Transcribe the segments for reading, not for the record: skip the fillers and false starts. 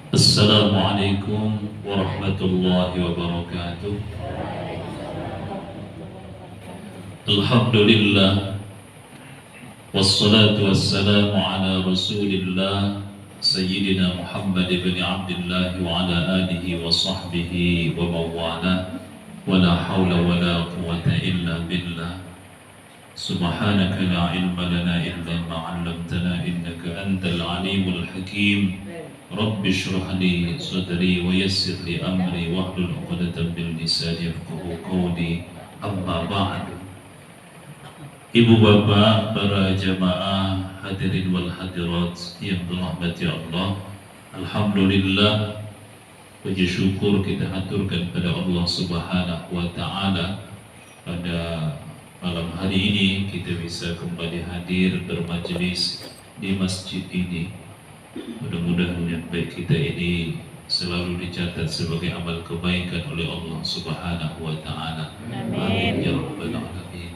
Assalamualaikum warahmatullahi wabarakatuh. Alhamdulillah wassalatu wassalamu ala Rasulillah Sayyidina Muhammad ibn Abdullah wa ala alihi wa sahbihi wa mawala wa la hawla wa la quwwata illa billah. Subhanaka la ilma lana illa ma 'allamtana innaka antal alimul hakim. Rabbi shrah li sadri wa yassir li amri wahlul 'uqdatam min lisani yafqahu qawli. Amma ba'du. Ibu bapak, para jamaah hadirin wal hadirat yang dirahmati Allah, alhamdulillah, puji syukur kita haturkan pada Allah Subhanahu wa taala. Pada malam hari ini kita bisa kembali hadir bermajlis di masjid ini. Mudah-mudahan yang baik kita ini selalu dicatat sebagai amal kebaikan oleh Allah Subhanahu wa taala. Amin ya rabbal alamin.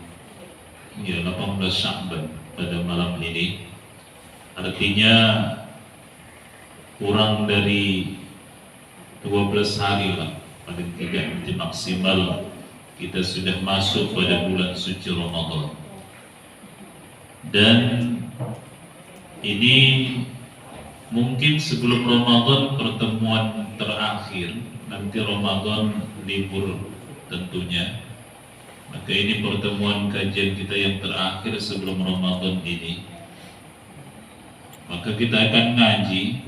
Ya, 18 Sya'ban pada malam ini artinya kurang dari 12 hari lah, paling tidak nanti maksimal kita sudah masuk pada bulan suci Ramadan. Dan ini mungkin sebelum Ramadan pertemuan terakhir, nanti Ramadan libur tentunya. Maka ini pertemuan kajian kita yang terakhir sebelum Ramadan ini. Maka kita akan ngaji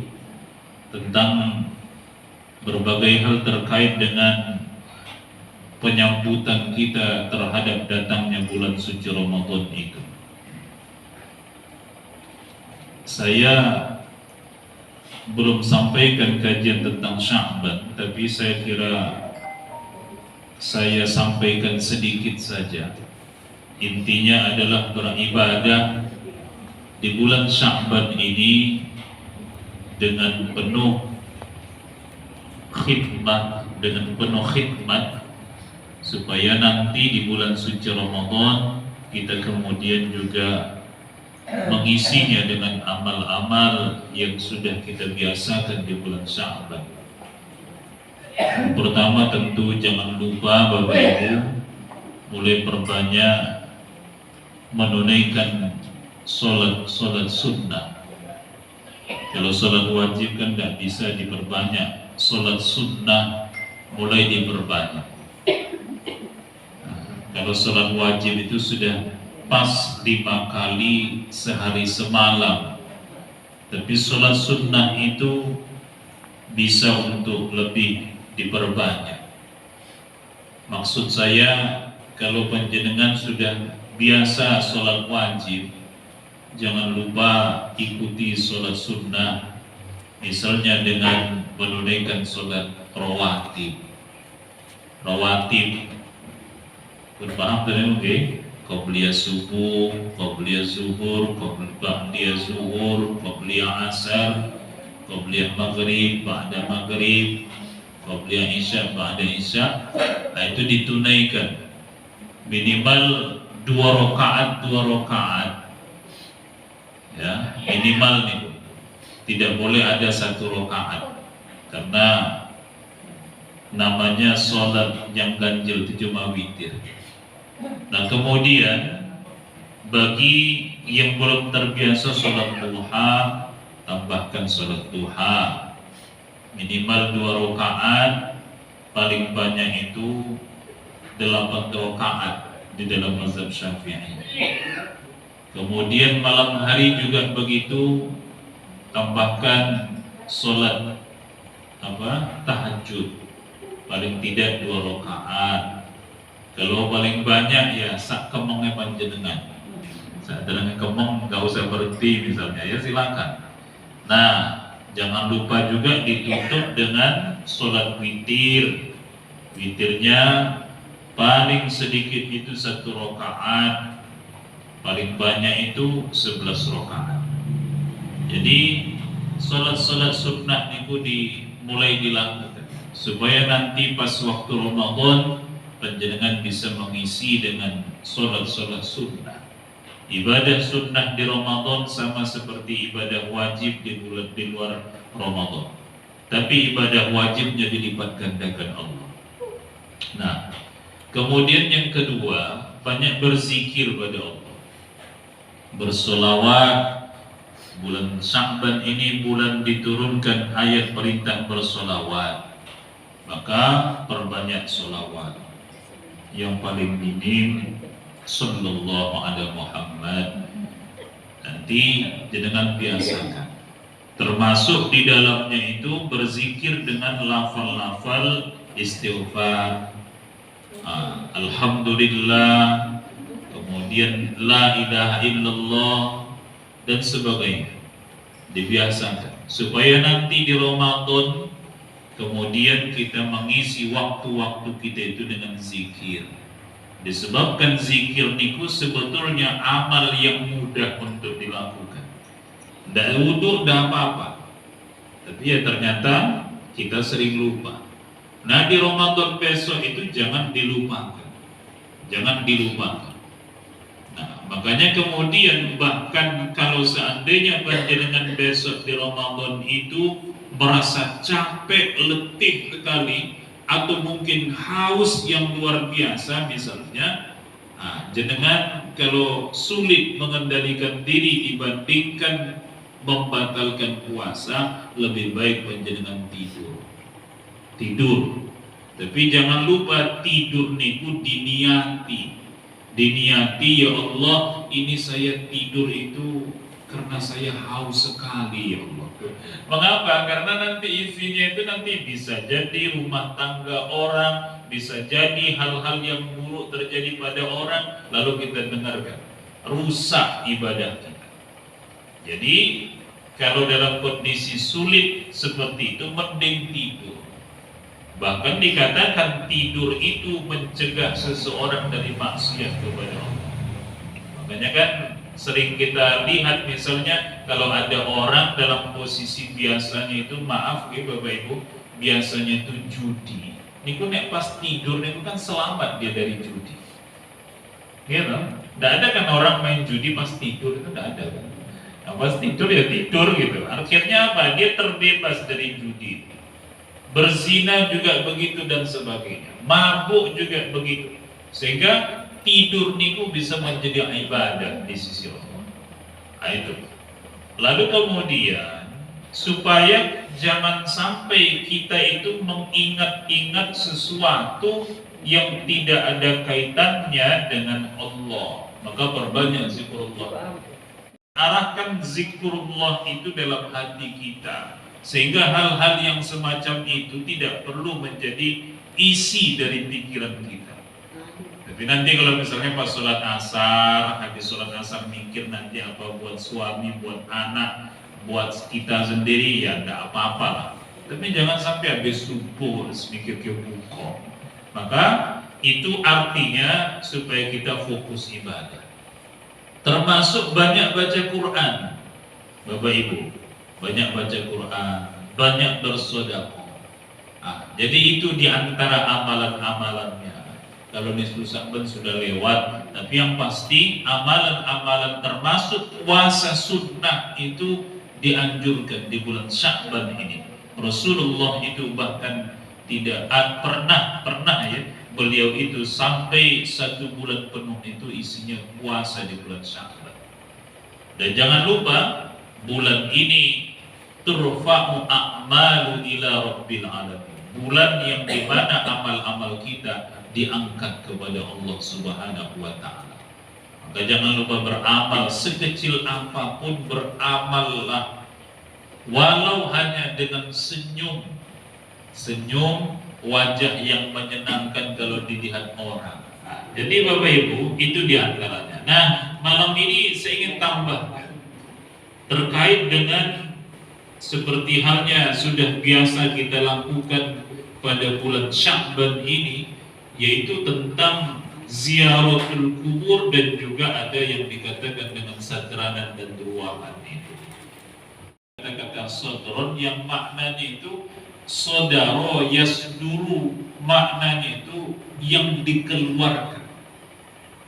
tentang berbagai hal terkait dengan penyambutan kita terhadap datangnya bulan suci Ramadan itu. Saya belum sampaikan kajian tentang Sya'ban, tapi saya kira saya sampaikan sedikit saja. Intinya adalah beribadah di bulan Sya'ban ini dengan penuh khidmat, supaya nanti di bulan suci Ramadan kita kemudian juga mengisinya dengan amal-amal yang sudah kita biasakan di bulan Sya'ban. Pertama tentu jangan lupa Bapak Ibu mulai perbanyak menunaikan solat sunnah. Kalau solat wajib kan tidak bisa diperbanyak, solat sunnah mulai diperbanyak. Kalau solat wajib itu sudah pas 5 kali sehari semalam, tapi sholat sunnah itu bisa untuk lebih diperbanyak. Maksud saya, kalau panjenengan sudah biasa sholat wajib, jangan lupa ikuti sholat sunnah, misalnya dengan menunaikan sholat rawatib. Berpaham tadi mungkin? Qabliyah subuh, qabliyah zuhur, ba'diyah zuhur, qabliyah asar, qabliyah maghrib, ba'da maghrib, qabliyah isya, ba'da isya. Nah, itu ditunaikan minimal 2 rakaat, ya, minimal nih. Tidak boleh ada 1 rakaat, karena namanya sholat yang ganjil itu cuma witir. Nah, kemudian bagi yang belum terbiasa sholat duha, tambahkan sholat duha minimal 2 rakaat, paling banyak itu 8 rakaat di dalam mazhab Syafi'i. Kemudian malam hari juga begitu, tambahkan sholat tahajud, paling tidak 2 rakaat. Kalau paling banyak ya sak kemengnya panjenengan. Saat dengan kemeng nggak usah berhenti misalnya, ya silakan. Nah, jangan lupa juga ditutup dengan sholat witir. Witirnya paling sedikit itu 1 rakaat, paling banyak itu 11 rakaat. Jadi sholat sunnah itu dimulai dilakukan supaya nanti pas waktu Ramadan panjenengan bisa mengisi dengan sholat sunnah. Ibadah sunnah di Ramadan sama seperti ibadah wajib di luar Ramadan. tapi ibadah wajibnya dilipat gandakan Allah. Nah, kemudian yang kedua, banyak berzikir pada Allah, bersolawat. Bulan Sya'ban ini bulan diturunkan ayat perintah bersolawat, maka perbanyak solawat. Yang paling minim sallallahu alaihi Muhammad. Nanti jenengan biasakan, termasuk di dalamnya itu berzikir dengan lafal-lafal istighfar, alhamdulillah, kemudian la ilaha illallah dan sebagainya. Dibiasakan supaya nanti di Ramadan kemudian kita mengisi waktu-waktu kita itu dengan zikir. Disebabkan zikir niku sebetulnya amal yang mudah untuk dilakukan. Tidak wudhu, tidak apa-apa. Tapi ya ternyata kita sering lupa. Nah di Ramadan besok itu jangan dilupakan. Jangan dilupakan. Nah, makanya kemudian bahkan kalau seandainya panjenengan besok di Ramadan itu merasa capek, letih sekali, atau mungkin haus yang luar biasa misalnya, jenengan kalau sulit mengendalikan diri dibandingkan membatalkan puasa, lebih baik panjenengan tidur. Tapi jangan lupa tidur niku diniati, ya Allah, ini saya tidur itu karena saya haus sekali ya Allah. Mengapa? Karena nanti isinya itu nanti bisa jadi rumah tangga orang, bisa jadi hal-hal yang buruk terjadi pada orang, lalu kita dengarkan, rusak ibadah kita. Jadi kalau dalam kondisi sulit seperti itu mending tidur. Bahkan dikatakan tidur itu mencegah seseorang dari maksiat kepada Allah. Makanya kan sering kita lihat misalnya kalau ada orang dalam posisi biasanya itu, maaf ya Bapak Ibu, biasanya itu judi. Niku nek pas tidur niku kan selamat dia dari judi. Gitu. Tidak ada kan orang main judi pas tidur, itu tidak ada kan. Nah, pas tidur ya tidur gitu. Akhirnya apa? Dia terbebas dari judi. Berzina juga begitu dan sebagainya. Mabuk juga begitu. Sehingga tidur niku bisa menjadi ibadah di sisi Allah. Nah, itu. Lalu kemudian supaya jangan sampai kita itu mengingat-ingat sesuatu yang tidak ada kaitannya dengan Allah, maka perbanyak zikrullah. Arahkan zikrullah itu dalam hati kita, sehingga hal-hal yang semacam itu tidak perlu menjadi isi dari pikiran kita. Tapi nanti kalau misalnya pas sholat asar, habis sholat asar mikir nanti apa buat suami, buat anak, buat kita sendiri, ya enggak apa-apa lah. Tapi jangan sampai habis subuh harus mikir ke buku. Maka itu artinya supaya kita fokus ibadah. Termasuk banyak baca Quran, Bapak Ibu. Banyak baca Quran, banyak bersedekah. Jadi itu diantara amalan-amalannya. Kalau nisfu Sya'ban sudah lewat, tapi yang pasti amalan-amalan termasuk puasa sunnah itu dianjurkan di bulan Sya'ban ini. Rasulullah itu bahkan tidak pernah ya, beliau itu sampai 1 bulan penuh itu isinya puasa di bulan Sya'ban. Dan jangan lupa bulan ini turfa'u a'malu ila rabbil alamin. Bulan yang dimana amal-amal kita diangkat kepada Allah Subhanahu wa ta'ala. Maka jangan lupa beramal, sekecil apapun beramallah, walau hanya dengan senyum wajah yang menyenangkan kalau dilihat orang. Jadi Bapak Ibu, itu diantaranya. Nah, malam ini saya ingin tambahkan terkait dengan seperti halnya sudah biasa kita lakukan pada bulan Sya'ban ini, yaitu tentang ziaratul kubur, dan juga ada yang dikatakan dengan sadranan dan ruwahan itu. Kata-kata sodron yang maknanya itu sodaro yasduru, maknanya itu yang dikeluarkan.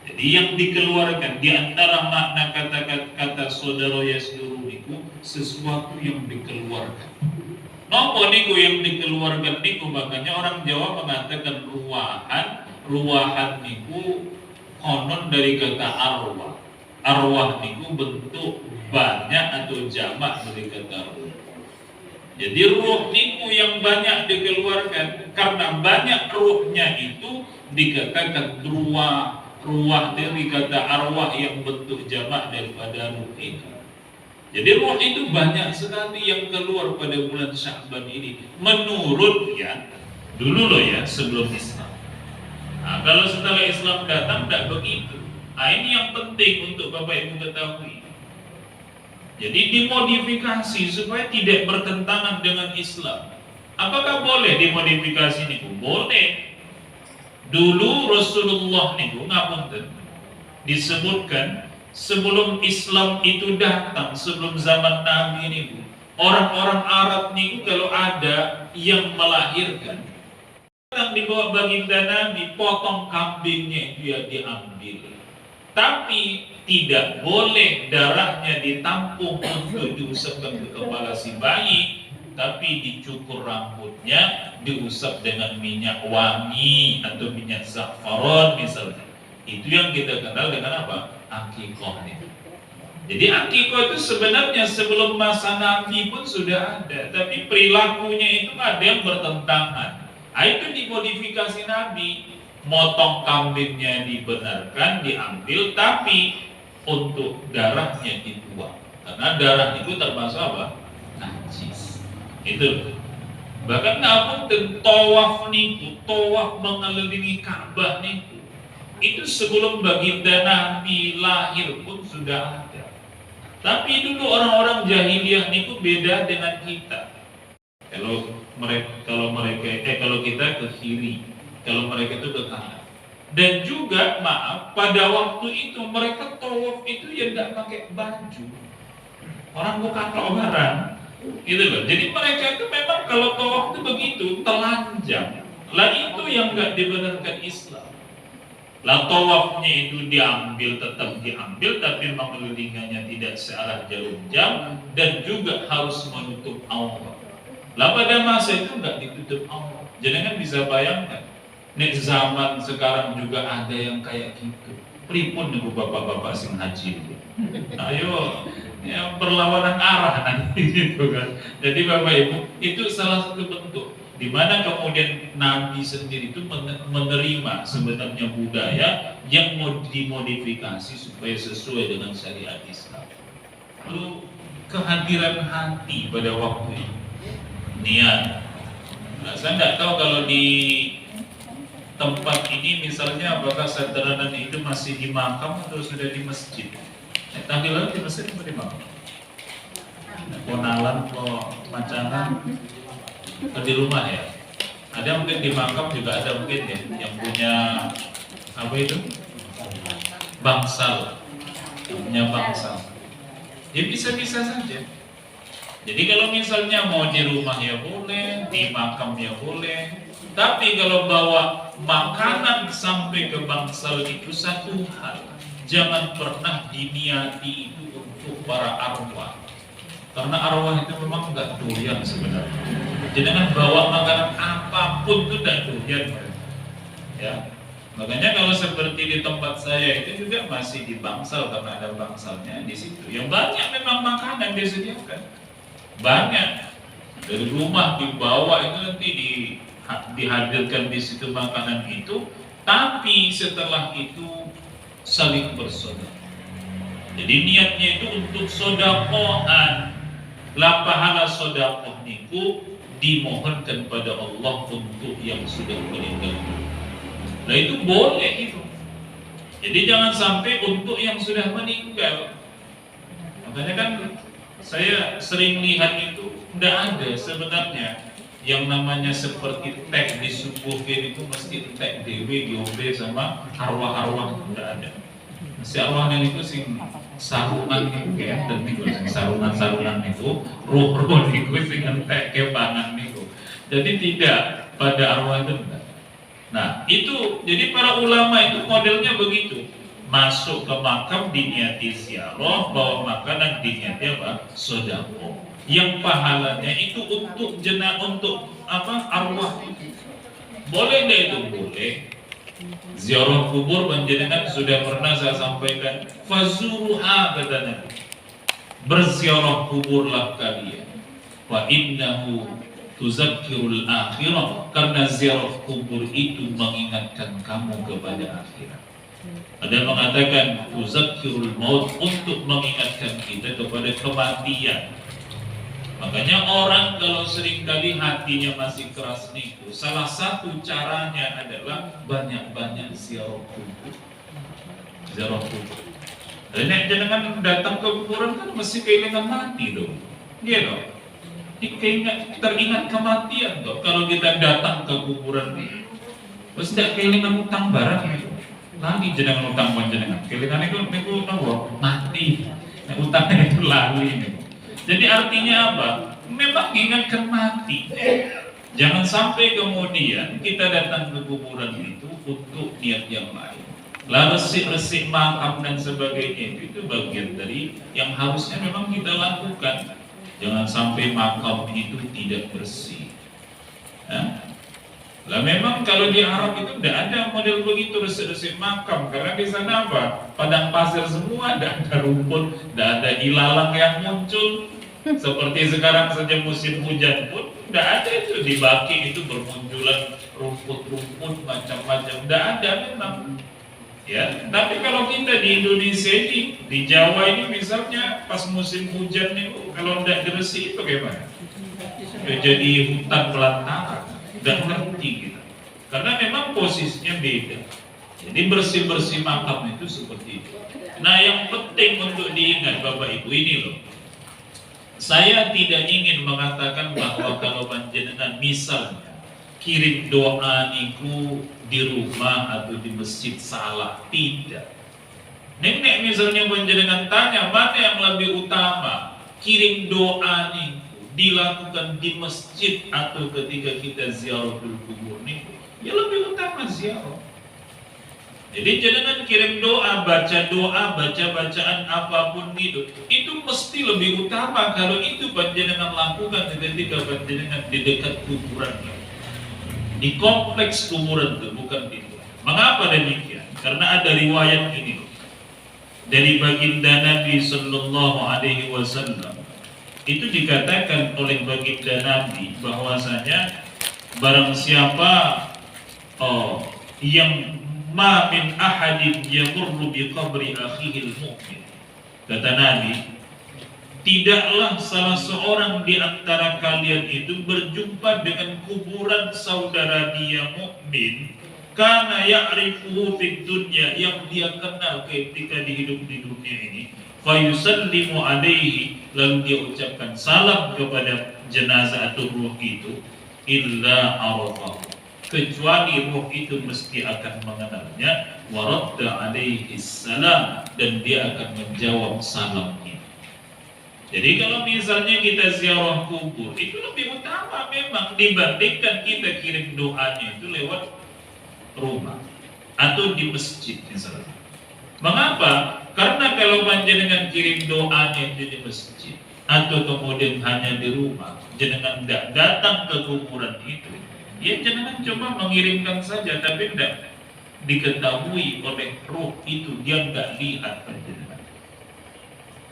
Jadi yang dikeluarkan, di antara makna kata-kata sodaro yasduru itu sesuatu yang dikeluarkan. Nopo niku yang dikeluarkan niku, makanya orang Jawa mengatakan ruahan niku konon dari kata arwah. Arwah niku bentuk banyak atau jamak dari kata ruh. Jadi ruh niku yang banyak dikeluarkan, karena banyak ruhnya itu dikatakan ruah dari kata arwah yang bentuk jamak daripada ruh itu. Jadi roh itu banyak sekali yang keluar pada bulan Sya'ban ini. Menurut ya, dulu loh ya, sebelum Islam. Nah, kalau setelah Islam datang tidak begitu. Nah, ini yang penting untuk Bapak Ibu ketahui. Jadi dimodifikasi supaya tidak bertentangan dengan Islam. Apakah boleh dimodifikasi niku? Boleh. Dulu Rasulullah niku ngapunten disebutkan sebelum Islam itu datang, sebelum zaman Nabi ini, orang-orang Arab nih kalau ada yang melahirkan, datang dibawa baginda Nabi, potong kambingnya dia diambil. Tapi tidak boleh darahnya ditampung untuk diusapkan ke kepala si bayi, tapi dicukur rambutnya, diusap dengan minyak wangi atau minyak zafaron misalnya. Itu yang kita kenal dengan apa? Akikoh nih. Jadi akikoh itu sebenarnya sebelum masa Nabi pun sudah ada, tapi perilakunya itu ada yang bertentangan. Itu dimodifikasi Nabi, motong kambingnya dibenarkan, diambil, tapi untuk darahnya dibuang, karena darah itu termasuk apa? Najis. Itu. Bahkan namun tawaf niku, tawaf mengelilingi Ka'bah niku, itu sebelum baginda Nabi lahir pun sudah ada. Tapi dulu orang-orang jahiliyah niku beda dengan kita. Kalau kita ke kiri, kalau mereka itu ke kanan. Dan juga maaf, pada waktu itu mereka tawaf itu ya tidak pakai baju. Orang bukan lebaran, gitu loh. Jadi mereka itu memang kalau tawaf itu begitu telanjang. Lah itu yang nggak dibenarkan Islam. Lah tawafnya itu tetap diambil, tapi mengelilinginya tidak searah jarum jam dan juga harus menutup aurat. Lah pada masa itu nggak ditutup aurat. Jangan bisa bayangkan, nek zaman sekarang juga ada yang kayak gitu. Pripun nih bapak-bapak sing haji itu. Ayo, ya berlawanan arah nanti gitu kan. Jadi Bapak Ibu, itu salah satu bentuk di mana kemudian Nabi sendiri itu menerima sebenarnya budaya yang mau dimodifikasi supaya sesuai dengan syariat Islam. Lalu kehadiran hati pada waktu itu, niat. Nah, saya tidak tahu kalau di tempat ini misalnya apakah sederhana itu masih di makam atau sudah di masjid. Tahlilan di masjid atau di makam? Konalan kok macanan di rumah ya. Ada mungkin di makam juga ada mungkin ya yang punya apa itu? Bangsal. Yang punya bangsal. Ya bisa-bisa saja. Jadi kalau misalnya mau di rumah ya boleh, di makam ya boleh. Tapi kalau bawa makanan sampai ke bangsal itu satu hal. Jangan pernah diniati itu untuk para arwah. Karena arwah itu memang enggak doyan sebenarnya. Jangan bawa makanan apapun itu enggak doyan. Ya. Makanya kalau seperti di tempat saya itu juga masih di bangsal karena ada bangsalnya di situ. Yang banyak memang makanan disediakan. Banyak. Dari rumah dibawa itu nanti dihadirkan di situ makanan itu, tapi setelah itu saling bersedekah. Jadi niatnya itu untuk sedekah. Lah pahala sedekah niku dimohonkan pada Allah untuk yang sudah meninggal. Nah itu boleh itu. Jadi jangan sampai untuk yang sudah meninggal. Makanya kan saya sering lihat itu tidak ada sebenarnya yang namanya seperti teh disuguhin itu mesti teh dewi diombe sama arwah-arwah, tidak ada. Si arwah itu sing sarungan itu ya, dan itu sarungan itu roh-roh itu sing teh kepangan itu. Jadi tidak, pada arwah itu tidak. Nah itu jadi para ulama itu modelnya begitu, masuk ke makam diniati ziarah, bawa makanan diniati apa? Sedekah. yang pahalanya itu untuk untuk arwah itu. Boleh nggak itu? Boleh. Ziarah kubur panjenengan sudah pernah saya sampaikan, fazuruha kata Nabi, berziarah kuburlah kalian, wa innahu tuzakkirul akhirah, karena ziarah kubur itu mengingatkan kamu kepada akhirat. Ada yang mengatakan tuzakkirul maut, untuk mengingatkan kita kepada kematian. Makanya orang kalau seringkali hatinya masih keras niku, salah satu caranya adalah banyak-banyak ziarah kubur. Ziarah kubur. Dan jangan datang ke kuburan kan mesti keinginan mati dong. Iya dong. Teringat kematian dong. Kalau kita datang ke kuburan, mesti tidak keinginan utang barang itu. Lali jenengan utang panjenengan. Keinginan itu mati. Nah, utangnya itu lali nih. Jadi artinya apa? Memang ingatkan mati. Jangan sampai kemudian kita datang ke kuburan itu untuk niat yang lain. Lalu resik-resik makam dan sebagainya itu bagian dari yang harusnya memang kita lakukan. Jangan sampai makam itu tidak bersih. Lah memang kalau di Arab itu tidak ada model begitu resik-resik makam, karena di sana apa? Padang pasir semua, tidak ada rumput, tidak ada ilalang yang muncul. Seperti sekarang saja musim hujan pun tidak ada itu, di Baki itu bermunculan rumput-rumput macam-macam, tidak ada memang. Ya, tapi kalau kita di Indonesia ini, di Jawa ini misalnya pas musim hujan itu kalau tidak diresik itu gimana? Jadi hutan belantara, tidak ngerti kita. Karena memang posisinya beda. Jadi bersih-bersih makam itu seperti itu. Nah, yang penting untuk diingat Bapak Ibu ini loh. Saya tidak ingin mengatakan bahwa kalau panjenengan misalnya kirim doa niku di rumah atau di masjid salah, tidak. Nenek misalnya panjenengan tanya mana yang lebih utama, kirim doa niku dilakukan di masjid atau ketika kita ziaratul kubur niku, ya lebih utama ziarah. Jadi jangan kirim doa, baca bacaan apapun itu mesti lebih utama kalau itu panjenengan lakukan ketika panjenengan di dekat kuburan, di kompleks kuburan itu, bukan di luar. Mengapa demikian? Karena ada riwayat ini dari baginda Nabi Sallallahu Alaihi Wasallam. Itu dikatakan oleh baginda Nabi bahwasanya barang siapa yang ma min ahadin yamurru bi qabri akhihi al-mu'min, kata Nabi, tidaklah salah seorang di antara kalian itu berjumpa dengan kuburan saudara dia mukmin, karena ya'rifuhu fid dunya, yang dia kenal ketika di dunia ini, fa yusallimu alaihi, lalu dia ucapkan salam kepada jenazah atau ruh itu, illa arafahu, kecuali ruh itu mesti akan mengenalnya, waradda alaihi salam, dan dia akan menjawab salam itu. Jadi kalau misalnya kita ziarah kubur itu lebih utama memang dibandingkan kita kirim doanya itu lewat rumah atau di masjid misalnya. Mengapa? Karena kalau panjenengan kirim doanya itu di masjid atau kemudian hanya di rumah, jenengan tidak datang ke kuburan itu, ya jenengan cuma mengirimkan saja, tapi tidak diketahui oleh roh itu, dia nggak lihat panjenengan.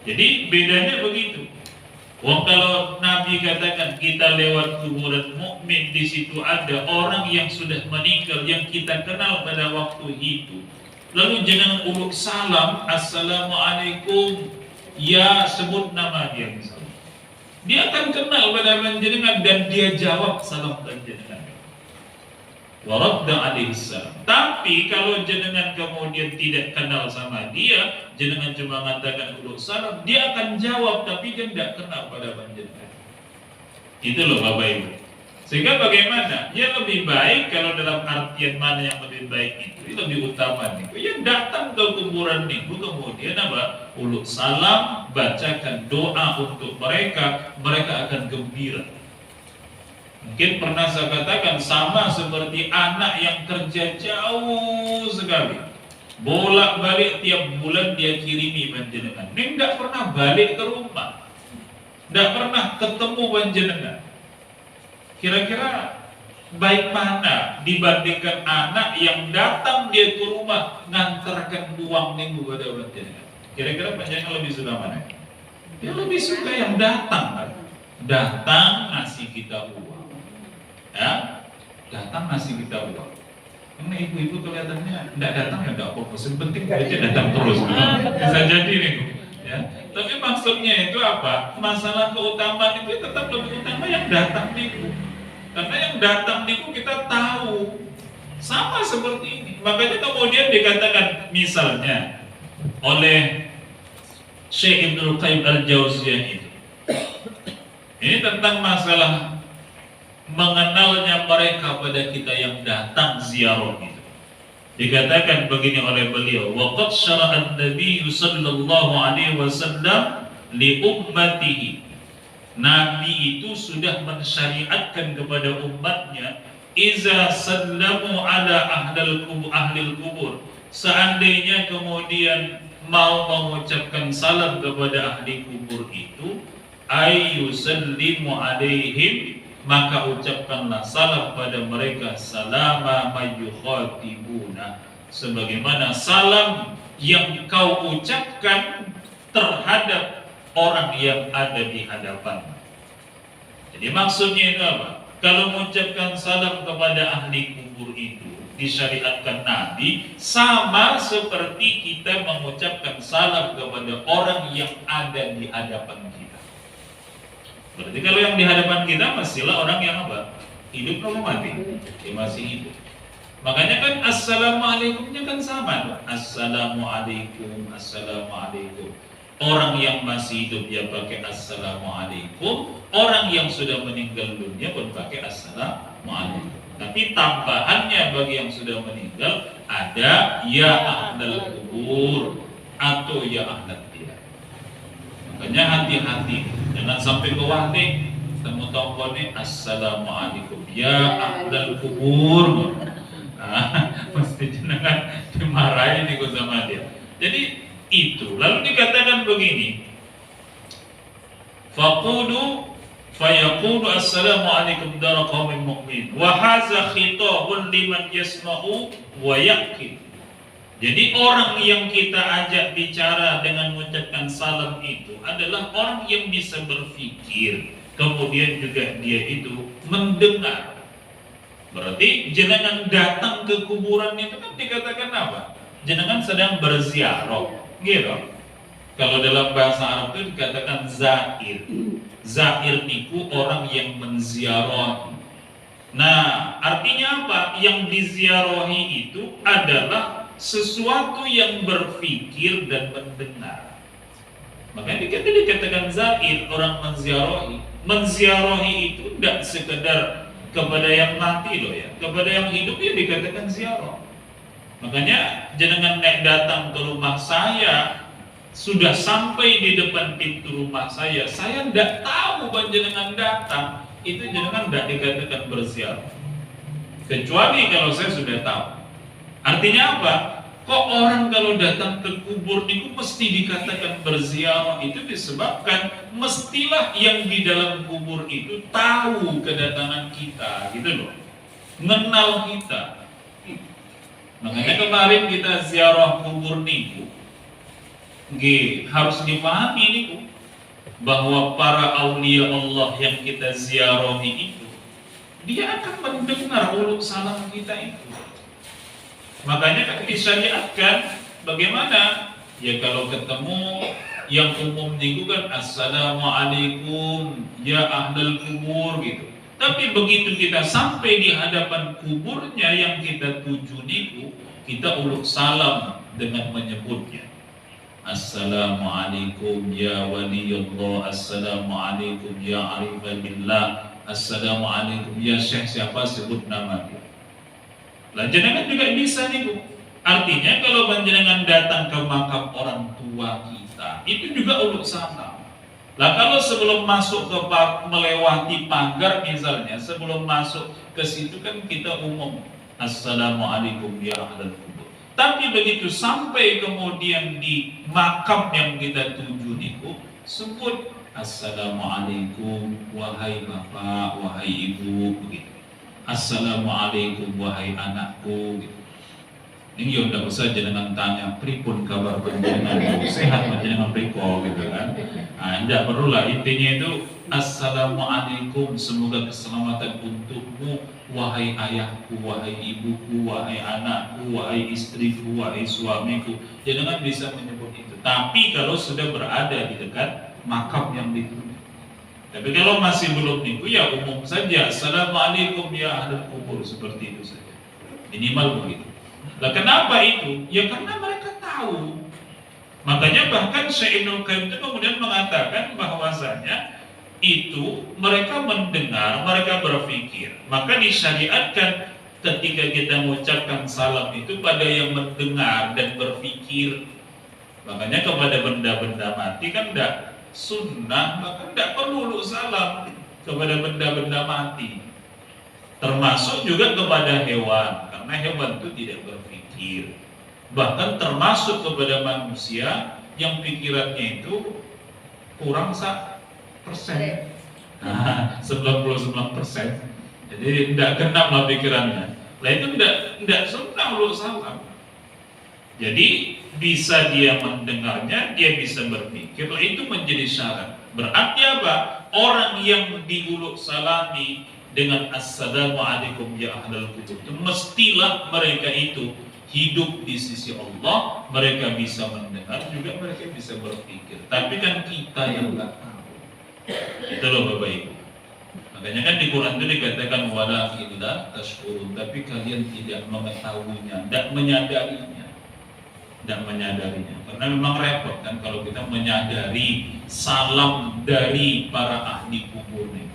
Jadi bedanya begitu. Wong kalau Nabi katakan kita lewat kuburan mukmin, di situ ada orang yang sudah meninggal yang kita kenal pada waktu itu. Lalu jangan uluk salam, assalamualaikum, ya sebut nama dia misalnya. Dia akan kenal pada panjenengan dan dia jawab salam panjenengan. Waradda alaihi salam. Tapi kalau jenengan kemudian tidak kenal sama dia, jenengan cuma mengatakan uluk salam, dia akan jawab tapi dia tidak kenal pada panjenengan. Itu loh Bapak Ibu. Sehingga bagaimana? Ya lebih baik kalau dalam artian mana yang lebih baik itu lebih utama nih. Yang datang ke kuburan nih, kemudian apa? Uluk salam, bacakan doa untuk mereka, mereka akan gembira. Mungkin pernah saya katakan sama seperti anak yang kerja jauh sekali, bolak-balik tiap bulan dia kirimi panjenengan. Ini tidak pernah balik ke rumah, ndak pernah ketemu panjenengan. Kira-kira baik mana dibandingkan anak yang datang dia ke rumah ngantarkan uang nih kepada panjenengan? Kira-kira panjenengan lebih suka mana? Dia lebih suka yang datang kan? Datang ngasih kita uang, ya, datang ngasih kita uang. Karena ibu-ibu kelihatannya tidak datang ya tidak apa-apa, yang penting aja datang terus, bisa jadi nih, ya. Tapi maksudnya itu apa? Masalah keutamaan itu tetap lebih utama yang datang nih, karena yang datang nih kita tahu sama seperti ini. Makanya kemudian dikatakan misalnya oleh Syekh Ibnul Qayyim Al-Jauziyah itu, ini tentang masalah mengenalnya mereka pada kita yang datang ziarah itu. Dikatakan begini oleh beliau, waqad syara'an Nabi sallallahu alaihi wasallam li ummatihi. Nabi itu sudah mensyariatkan kepada umatnya, iza sallamu ala ahlil kubur. Seandainya kemudian mau mengucapkan salam kepada ahli kubur itu, ayyusallimu alaihim, maka ucapkanlah salam pada mereka, salama mayyukhatibuna, sebagaimana salam yang kau ucapkan terhadap orang yang ada di hadapan. Jadi maksudnya itu apa? Kalau mengucapkan salam kepada ahli kubur itu disyariatkan Nabi sama seperti kita mengucapkan salam kepada orang yang ada di hadapan kita. Berarti kalau yang di hadapan kita masihlah orang yang apa? Hidup atau mati? Dia masih hidup. Makanya kan assalamualaikumnya kan sama. Assalamualaikum, assalamualaikum. Orang yang masih hidup dia pakai assalamualaikum, orang yang sudah meninggal dunia pun pakai assalamualaikum. Tapi tambahannya bagi yang sudah meninggal ada ya ahlal kubur atau ya ahlal dia. Makanya hati-hati, jangan sampai bawah nih temu tombol nih assalamualaikum ya ahlal kubur. Mesti jangan dimarahin nih sama dia. Jadi itu lalu dikatakan begini, faqulu fayaqulu assalamualaikum dara qaumin mu'min wa hadza khitabun liman yasma'u wa yaqil. Jadi orang yang kita ajak bicara dengan mengucapkan salam itu adalah orang yang bisa berpikir, kemudian juga dia itu mendengar. Berarti jenengan datang ke kuburan itu kan dikatakan apa? Jenengan sedang berziarah, gitu. Kalau dalam bahasa Arab itu dikatakan zair. Zair itu orang yang menziarahi. Nah, artinya apa? Yang diziarahi itu adalah sesuatu yang berpikir dan mendengar. Makanya dikatakan zair, orang menziarahi. Menziarahi itu tidak sekedar kepada yang mati loh ya, kepada yang hidup ya dikatakan ziarah. Makanya jenengan datang ke rumah saya, sudah sampai di depan pintu rumah saya tidak tahu bahwa jenengan datang, itu jenengan tidak dikatakan berziarah. Kecuali kalau saya sudah tahu. Artinya apa? Kok orang kalau datang ke kubur itu mesti dikatakan berziarah? Itu disebabkan mestilah yang di dalam kubur itu tahu kedatangan kita, gitu loh, mengenal kita. Makanya kemarin kita ziarah kubur niku, harus dipahami niku bahwa para aulia Allah yang kita ziarahi itu, dia akan mendengar uluk salam kita itu. Makanya kan disyariatkan bagaimana? Ya kalau ketemu yang umum niku kan assalamualaikum ya ahlal kubur gitu. Tapi begitu kita sampai di hadapan kuburnya yang kita tuju niku, kita uluk salam dengan menyebutnya. Assalamualaikum ya waliyullah, assalamualaikum ya arifabillah, assalamualaikum ya syekh siapa, sebut nama dia. Lah jenengan juga bisa nih Bu. Artinya kalau jenengan datang ke makam orang tua kita, itu juga uluk salam. Lah kalau sebelum masuk ke melewati pagar misalnya, sebelum masuk ke situ kan kita umum assalamualaikum ya ahlal kubur. Tapi begitu sampai kemudian di makam yang kita tuju niku, sebut Assalamualaikum wahai bapak, wahai ibu, begitu. Assalamualaikum wahai anakku, gitu. Ini ya udah usah jangan tanya pripun kabar panjenengan, sehat panjenengan priko gitu kan. Nah, tidak perlu lah, intinya itu Assalamualaikum, semoga keselamatan untukmu wahai ayahku, wahai ibuku, wahai anakku, wahai istriku, wahai suamiku. Jangan bisa menyebut itu. Tapi kalau sudah berada di dekat makam yang dituju. Tapi kalau masih belum itu ya umum saja. Assalamualaikum ya ahlul kubur, seperti itu saja. Minimal begitu. Nah, kenapa itu? Ya karena mereka tahu. Makanya bahkan Syekh Ibnu Qayyim itu kemudian mengatakan bahwasanya itu mereka mendengar, mereka berpikir. Maka disyariatkan ketika kita mengucapkan salam itu pada yang mendengar dan berpikir. Makanya kepada benda-benda mati kan tidak sunnah, maka tidak perlu salam kepada benda-benda mati. Termasuk juga kepada hewan, karena hewan itu tidak berpikir. Bahkan termasuk kepada manusia yang pikirannya itu kurang 1%. Nah, 99%. Jadi tidak genap lah pikirannya. Nah itu tidak sunnah lu salam. Jadi bisa dia mendengarnya, dia bisa berpikir, itu menjadi syarat. Berarti apa? Orang yang diuluk salami dengan Assalamualaikum ya ahlal kubur, mestilah mereka itu hidup di sisi Allah, mereka bisa mendengar, juga mereka bisa berpikir. Tapi kan kita yang nggak tahu. Itu loh Bapak Ibu. Makanya kan di Quran itu dikatakan wala illa tashkurun, tapi kalian tidak mengetahuinya, tidak menyadarinya. Karena memang repot kan kalau kita menyadari salam dari para ahli kubur nih.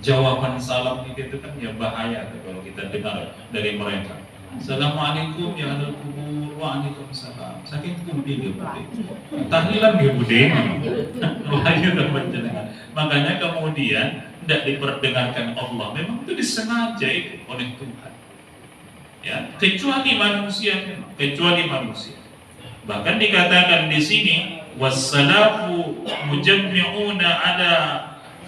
Jawaban salam itu kan ya bahaya tuh kalau kita dengar dari mereka. Assalamualaikum ya ahlul kubur, waalaikumsalam. Saking budi dia budi. Tahlilan dia budi. Wahyu dan makanya kemudian tidak diperdengarkan Allah. Memang itu disengaja itu oleh Tuhan. Ya, kecuali manusia. Bahkan dikatakan di sini wassalafu mujammi'una ala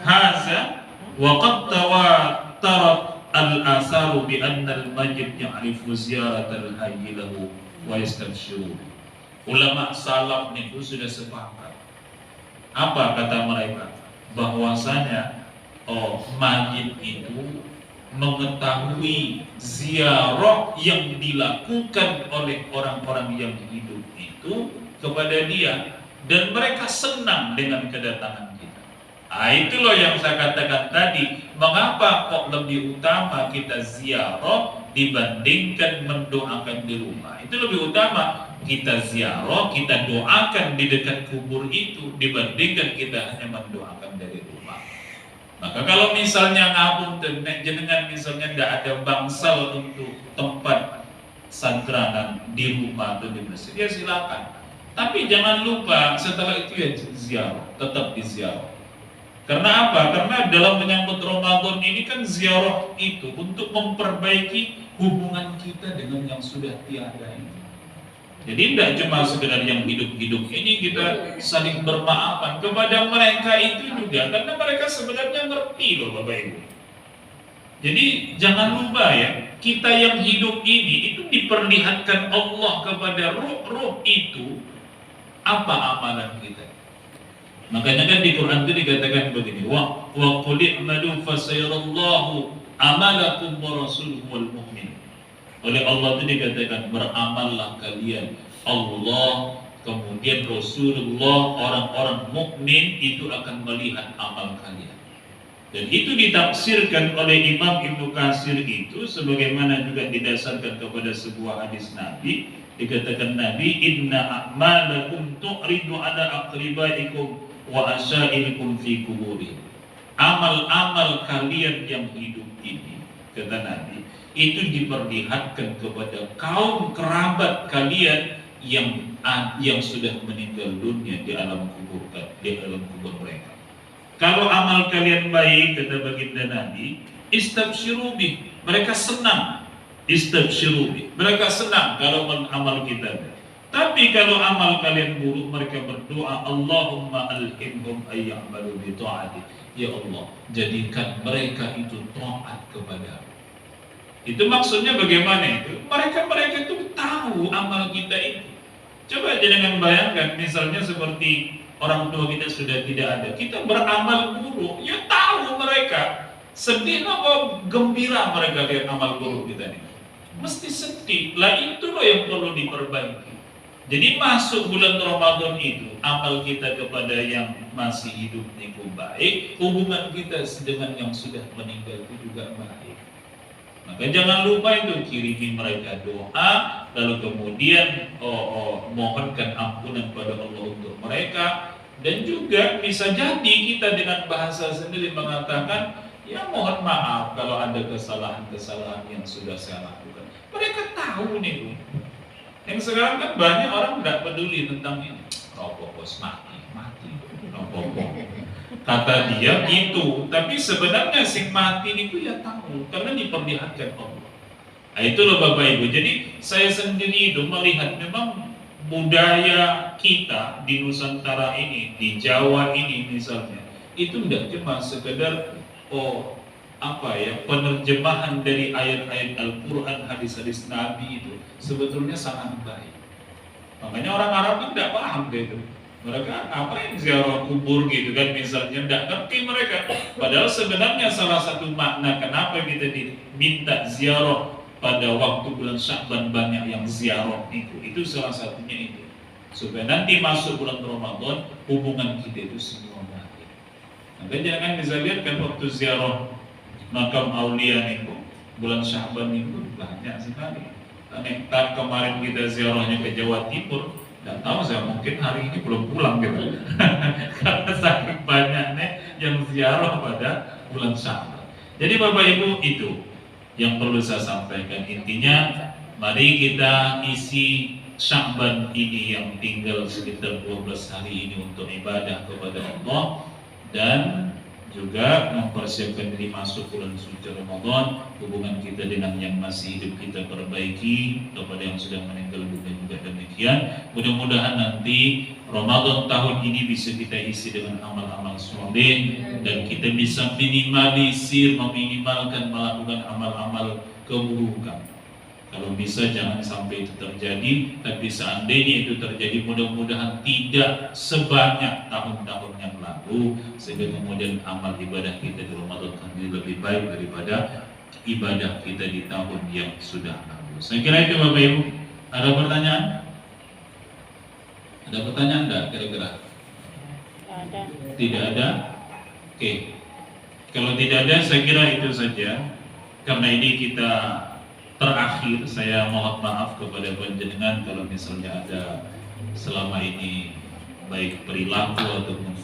haza wa qad tawatarat al-asaru bi anna al-majid ya'rifu ziyaratal hayy lahu wa yastabshiru. Ulama salaf itu sudah sepakat. Apa kata mereka? Bahwasanya majid itu mengetahui ziarah yang dilakukan oleh orang-orang yang hidup itu kepada dia, dan mereka senang dengan kedatangan kita. Itu loh yang saya katakan tadi, mengapa kok lebih utama kita ziarah dibandingkan mendoakan di rumah. Itu lebih utama kita ziarah, kita doakan di dekat kubur itu dibandingkan kita hanya mendoakan dari rumah. Maka kalau misalnya ngapunten jenengan misalnya tidak ada bangsal untuk tempat sandranan di rumah atau di masjid, ya silakan. Tapi jangan lupa setelah itu ya ziarah, tetap diziarah. Karena apa? Karena dalam menyambut Ramadan ini kan ziarah itu untuk memperbaiki hubungan kita dengan yang sudah tiada ini. Jadi tidak cuma sekedar yang hidup-hidup ini kita saling bermaafan kepada mereka itu juga, karena mereka sebenarnya ngerti loh Bapak Ibu. Jadi jangan lupa ya, kita yang hidup ini itu diperlihatkan Allah kepada ruh-ruh itu apa amalan kita. Makanya kan di Quran itu dikatakan begini, wa qul i'malu fasayarallahu amalakum wa rasuluhu wal mu'min. Oleh Allah itu dikatakan beramallah kalian, Allah kemudian Rasulullah, orang-orang mukmin itu akan melihat amal kalian. Dan itu ditafsirkan oleh Imam Ibnu Katsir itu sebagaimana juga didasarkan kepada sebuah hadis Nabi. Dikatakan Nabi, inna a'malakum tu'ridu ala aqribaikum wa asyairikum fi kuburi. Amal-amal kalian yang hidup ini, kata Nabi, itu diperlihatkan kepada kaum kerabat kalian yang sudah meninggal dunia di alam kubur mereka. Kalau amal kalian baik, kata baginda Nabi, istabshiru bih, mereka senang. Istabshiru bih, mereka senang kalau amal kita. Tapi kalau amal kalian buruk, mereka berdoa, Allahumma alhimhum ayya'malu bi ta'ati. Ya Allah, jadikan mereka itu taat kepada. Itu maksudnya bagaimana itu? Mereka itu tahu amal kita itu. Coba jangan bayangkan, misalnya seperti orang tua kita sudah tidak ada, kita beramal buruk, ya tahu mereka sedih apa gembira mereka lihat amal buruk kita ini. Mesti sedih. Lah itu loh yang perlu diperbaiki. Jadi masuk bulan Ramadan itu, amal kita kepada yang masih hidup itu baik, hubungan kita dengan yang sudah meninggal itu juga baik. Maka jangan lupa itu kirimi mereka doa, lalu kemudian mohonkan ampunan pada Allah untuk mereka, dan juga bisa jadi kita dengan bahasa sendiri mengatakan, ya mohon maaf kalau ada kesalahan-kesalahan yang sudah saya lakukan. Mereka tahu nih. Yang sekarang kan banyak orang tidak peduli tentang ini. Rokok bos mati, rokok. Kata dia gitu, tapi sebenarnya sing mati itu ya tahu karena diperlihatkan Allah. Nah, itu loh Bapak Ibu. Jadi saya sendiri itu melihat memang budaya kita di Nusantara ini, di Jawa ini misalnya, itu tidak cuma sekedar penerjemahan dari ayat-ayat Al-Quran, hadis-hadis Nabi itu sebetulnya sangat baik. Makanya orang Arab kan tidak paham gitu. Mereka ngapain ziarah kubur gitu kan misalnya, tidak ngerti mereka. Padahal sebenarnya salah satu makna kenapa kita diminta ziarah pada waktu bulan Sya'ban banyak yang ziarah itu salah satunya itu. Supaya nanti masuk bulan Ramadan hubungan kita itu semua baik. Maka jangan bisa lihat kan waktu ziarah makam aulia itu bulan Sya'ban itu banyak sekali. Karena kemarin kita ziarahnya ke Jawa Timur, tidak tahu saya mungkin hari ini belum pulang gitu. Karena saking banyaknya yang ziarah pada bulan Sya'ban. Jadi Bapak Ibu itu yang perlu saya sampaikan. Intinya mari kita isi Sya'ban ini yang tinggal sekitar 12 hari ini untuk ibadah kepada Allah, dan juga mempersiapkan diri masuk bulan suci Ramadan. Hubungan kita dengan yang masih hidup kita perbaiki, kepada yang sudah meninggal dunia juga demikian. Mudah-mudahan nanti Ramadan tahun ini bisa kita isi dengan amal-amal soleh, dan kita bisa meminimalkan melakukan amal-amal keburukan. Kalau bisa jangan sampai itu terjadi, tapi seandainya itu terjadi mudah-mudahan tidak sebanyak tahun-tahun yang lalu, sehingga kemudian amal ibadah kita di Ramadan ini lebih baik daripada ibadah kita di tahun yang sudah lalu. Saya kira itu Bapak Ibu. Ada pertanyaan? Ada pertanyaan enggak kira-kira? Ada. Tidak ada? Oke. Kalau tidak ada saya kira itu saja. Karena ini kita terakhir, saya mohon maaf kepada panjenengan kalau misalnya ada selama ini baik perilaku ataupun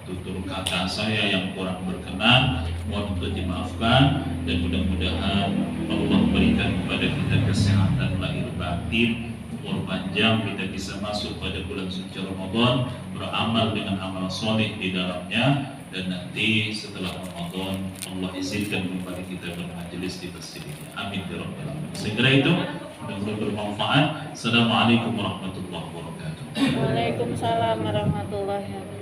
tutur kata saya yang kurang berkenan, mohon untuk dimaafkan, dan mudah-mudahan Allah berikan kepada kita kesehatan lahir batin, umur panjang, kita bisa masuk pada bulan suci Ramadan, beramal dengan amal soleh di dalamnya, dan nanti setelah Ramadan Allah izinkan kembali kita bermajelis di masjid ini. Amin ya rabbal alamin. Segera itu mudah-mudahan bermanfaat. Assalamualaikum warahmatullahi wabarakatuh. Waalaikumsalam warahmatullahi wabarakatuh.